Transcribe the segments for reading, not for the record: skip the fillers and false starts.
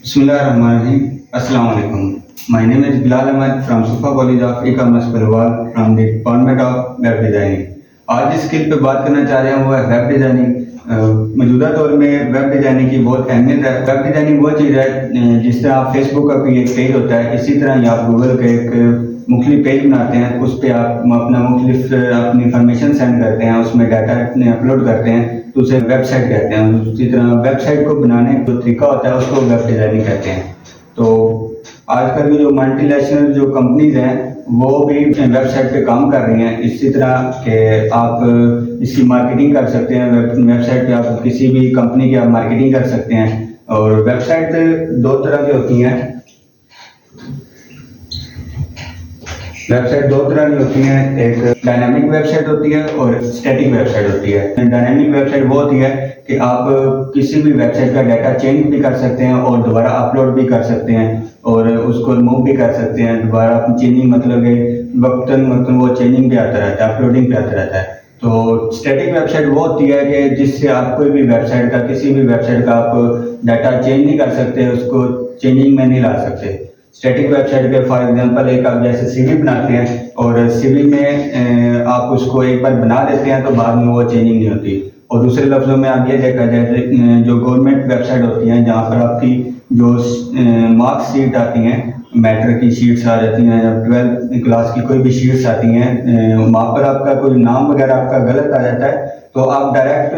Bismillahirrahmanirrahim. Assalamu alaikum. My name is Bilal Ahmed from Sufa College of E-commerce Palwal from the Department of Web Designing. आज जिस skill पे बात करना चाह रहे हैं वो है वेब डिज़ाइनिंग। मौजूदा दौर में वेब डिज़ाइनिंग की बहुत अहमियत है। वेब डिज़ाइनिंग वो चीज़ है जिस तरह आप फेसबुक का कोई एक पेज होता है, इसी तरह ही आप गूगल का एक मुख्तलिफ पेज बनाते हैं, उस पर आप अपना मुख्तलिफ अपनी इंफॉर्मेशन सेंड करते हैं, उसमें डाटा अपलोड करते हैं, तो उसे वेबसाइट कहते हैं। उसी तरह वेबसाइट को बनाने का जो तरीका होता है उसको वेब डिज़ाइनिंग कहते हैं। तो आजकल की जो मल्टीनेशनल जो कंपनीज हैं वो भी वेबसाइट पे काम कर रही हैं। इसी तरह के आप इसकी मार्केटिंग कर सकते हैं। वेबसाइट पे आप किसी भी कंपनी की आप मार्केटिंग कर सकते हैं। और वेबसाइट दो तरह की होती हैं। वेबसाइट दो तरह की होती है, एक डायनामिक वेबसाइट होती है और स्टैटिक वेबसाइट होती है। डायनामिक वेबसाइट वो होती है कि आप किसी भी वेबसाइट का डाटा चेंज भी कर सकते हैं और दोबारा अपलोड भी कर सकते हैं और उसको रिमूव भी कर सकते हैं। दोबारा चेंजिंग मतलब वक्तन वो चेंजिंग भी आता रहता है, अपलोडिंग भी आता रहता है। तो स्टैटिक वेबसाइट वो होती है कि जिससे आप कोई भी वेबसाइट का किसी भी वेबसाइट का आप डाटा चेंज नहीं कर सकते, उसको चेंजिंग में नहीं ला सकते। स्टैटिक वेबसाइट पे फॉर एग्जांपल एक आप जैसे सीवी बनाते हैं और सीवी में आप उसको एक बार बना देते हैं तो बाद में वो चेंजिंग नहीं होती। और दूसरे लफ्ज़ों में आप ये देखा जाए जो गवर्नमेंट वेबसाइट होती हैं जहाँ पर आपकी जो मार्क्स शीट आती हैं, मैट्रिक की शीट्स आ जाती हैं या 12th क्लास की कोई भी शीट्स आती हैं, वहाँ पर आपका कोई नाम वगैरह आपका गलत आ जाता है तो आप डायरेक्ट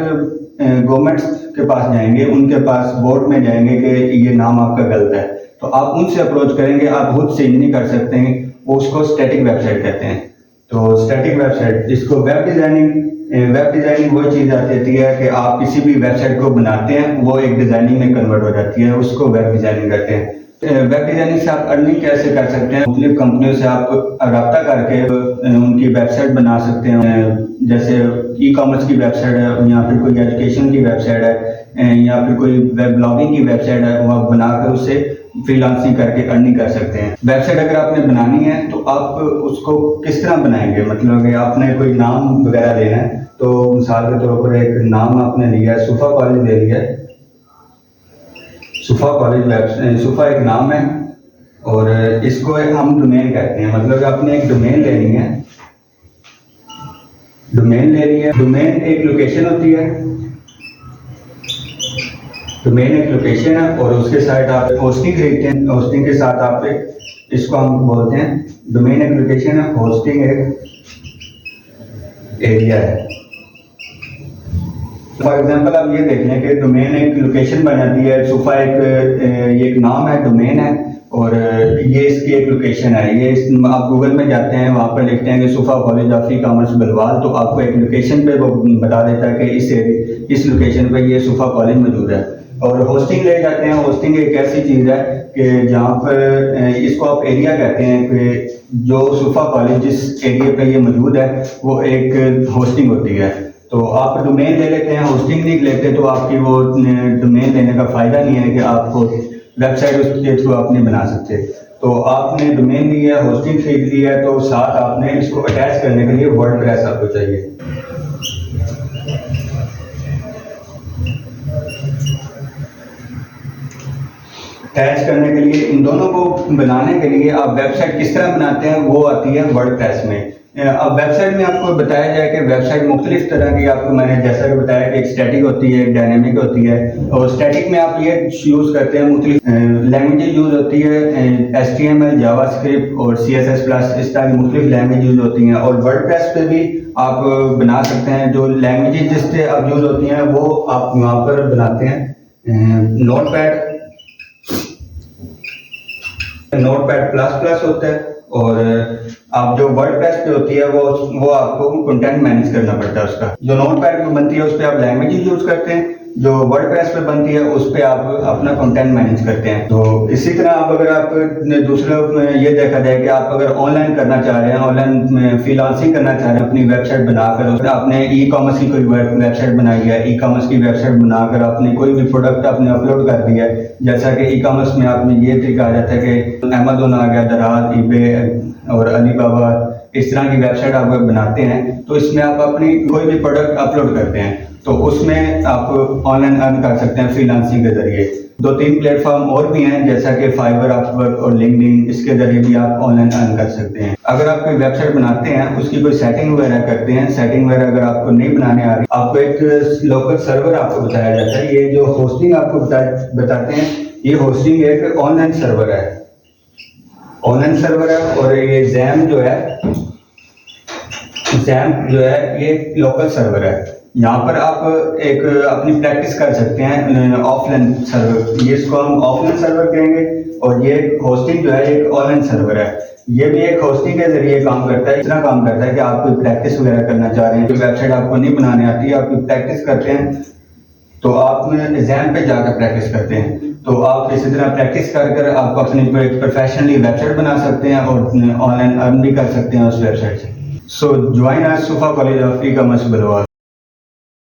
गवर्नमेंट के पास जाएंगे, उनके पास बोर्ड में जाएंगे कि ये नाम आपका गलत है, तो आप उनसे अप्रोच करेंगे, आप खुद चेंज नहीं कर सकते हैं। उसको स्टैटिक वेबसाइट कहते हैं। तो स्टैटिक वेबसाइट, इसको वेब डिज़ाइनिंग वो चीज़ आती है कि आप किसी भी वेबसाइट को बनाते हैं वो एक डिज़ाइनिंग में कन्वर्ट हो जाती है, उसको वेब डिज़ाइनिंग कहते हैं। वेब डिज़ाइनिंग से आप अर्निंग कैसे कर सकते हैं? मुख्तलिफ कंपनियों से आप रब्ता करके उनकी वेबसाइट बना सकते हैं। जैसे ई-कॉमर्स की वेबसाइट है या फिर कोई एजुकेशन की वेबसाइट है या फिर कोई वेब ब्लॉगिंग की वेबसाइट है, वो आप बनाकर उससे फ्रीलांसिंग करके अर्निंग कर सकते हैं। वेबसाइट अगर आपने बनानी है तो आप उसको किस तरह बनाएंगे? मतलब कि आपने कोई नाम वगैरह देना है, तो मिसाल के तौर पर एक नाम आपने लिया है, सुफा कॉलेज ले लिया है। सुफा कॉलेज वेबसाइट, सुफा एक नाम है और इसको हम डोमेन कहते हैं। मतलब आपने एक डोमेन लेनी है, डोमेन एक लोकेशन होती है, डोमेन एक लोकेशन है और उसके साथ आप होस्टिंग खरीदते हैं। होस्टिंग के साथ आप इसको हम बोलते हैं डोमेन एक लोकेशन है, होस्टिंग एक एरिया है। फॉर एग्जांपल आप ये देख लें कि डोमेन एक लोकेशन बन जाती है, सुफा एक नाम है, डोमेन है और ये इसकी एक लोकेशन है। ये आप गूगल में जाते हैं, वहाँ पर लिखते हैं कि सुफा कॉलेज ऑफ ई-कॉमर्स बलवाल, तो आपको एक लोकेशन पे वो बता देता है कि इस लोकेशन पे ये सुफा कॉलेज मौजूद है। और होस्टिंग ले जाते हैं। होस्टिंग एक ऐसी चीज़ है कि जहाँ पर इसको आप एरिया कहते हैं कि जो सुफा कॉलेज जिस एरिया पे ये मौजूद है वो एक होस्टिंग होती है। तो आप डोमेन ले लेते हैं, होस्टिंग नहीं लेते तो आपकी वो डोमेन लेने का फ़ायदा नहीं है कि आपको वेबसाइट उसके थ्रू आप नहीं बना सकते। तो आपने डोमेन लिया है, होस्टिंग खरीद ली है, तो साथ आपने इसको अटैच करने के लिए वर्डप्रेस आपको चाहिए। अटैच करने के लिए इन दोनों को बनाने के लिए आप वेबसाइट किस तरह बनाते हैं वो आती है वर्डप्रेस में। अब वेबसाइट में आपको बताया जाए कि वेबसाइट मुख्तलिफ तरह की, आपको मैंने जैसा कि बताया कि एक स्टैटिक होती है, एक डायनेमिक होती है। और स्टैटिक में आप ये यूज़ करते हैं, मुख्तलिफ लैंग्वेजेज यूज़ होती है, HTML, जावास्क्रिप्ट और CSS+, इस तरह की मुख्तलिफ लैंग्वेज यूज़ होती हैं। और वर्डप्रेस पे भी आप बना सकते हैं। जो लैंग्वेजेज जिससे अब यूज़ होती हैं वो आप वहाँ पर बनाते हैं। नोटपैड प्लस होता है और आप जो वर्डप्रेस पे होती है वो आपको कंटेंट मैनेज करना पड़ता है उसका। जो नोटपैड पे बनती है उस पर आप लैंग्वेज यूज करते हैं, जो वर्डप्रेस पे बनती है उस पर आप अपना कंटेंट मैनेज करते हैं। तो इसी तरह आप अगर आप दूसरे में ये देखा जाए कि आप अगर ऑनलाइन करना चाह रहे हैं, ऑनलाइन फ्रीलांसिंग करना चाह रहे हैं, अपनी वेबसाइट बनाकर आपने ई-कॉमर्स की कोई वेबसाइट बनाई है, ई-कॉमर्स की वेबसाइट बनाकर आपने कोई भी प्रोडक्ट आपने अपलोड कर दिया है। जैसा कि ई-कॉमर्स में आपने ये तरीका आ जाता है कि अमेज़न आ गया, दराज, ईबे और अलीबाबा, इस तरह की वेबसाइट आप बनाते हैं। तो इसमें आप अपनी कोई भी प्रोडक्ट अपलोड करते हैं तो उसमें आप ऑनलाइन अर्न कर सकते हैं फ्रीलांसिंग के जरिए। 2-3 प्लेटफॉर्म और भी हैं जैसा कि फाइवर, अपवर्क और लिंक्डइन, इसके जरिए भी आप ऑनलाइन अर्न कर सकते हैं। अगर आप कोई वेबसाइट बनाते हैं, उसकी कोई सेटिंग वगैरह करते हैं, सेटिंग वगैरह अगर आपको नहीं बनाने आ रही, आपको एक लोकल सर्वर आपको बताया जाता है। ये जो होस्टिंग आपको बताते हैं, ये होस्टिंग एक ऑनलाइन सर्वर है, और ये जैम जो है ये लोकल सर्वर है। यहाँ पर आप एक अपनी प्रैक्टिस कर सकते हैं ऑफलाइन सर्वर, ये इसको हम ऑफलाइन सर्वर कहेंगे, और ये होस्टिंग जो है एक ऑनलाइन सर्वर है। ये भी एक होस्टिंग के जरिए काम करता है। इतना काम करता है कि आप कोई प्रैक्टिस वगैरह करना चाह रहे हैं, कोई वेबसाइट आपको नहीं बनाने आती है, आप कोई प्रैक्टिस करते हैं, तो आप एग्जाम पे जाकर प्रैक्टिस करते हैं, तो आप इसी तरह प्रैक्टिस कर आप अपनी एक प्रोफेशनली वेबसाइट बना सकते हैं और ऑनलाइन अर्न भी कर सकते हैं उस वेबसाइट से। सो ज्वाइन अस सुफा कॉलेज ऑफ ई-कॉमर्स बलवाल।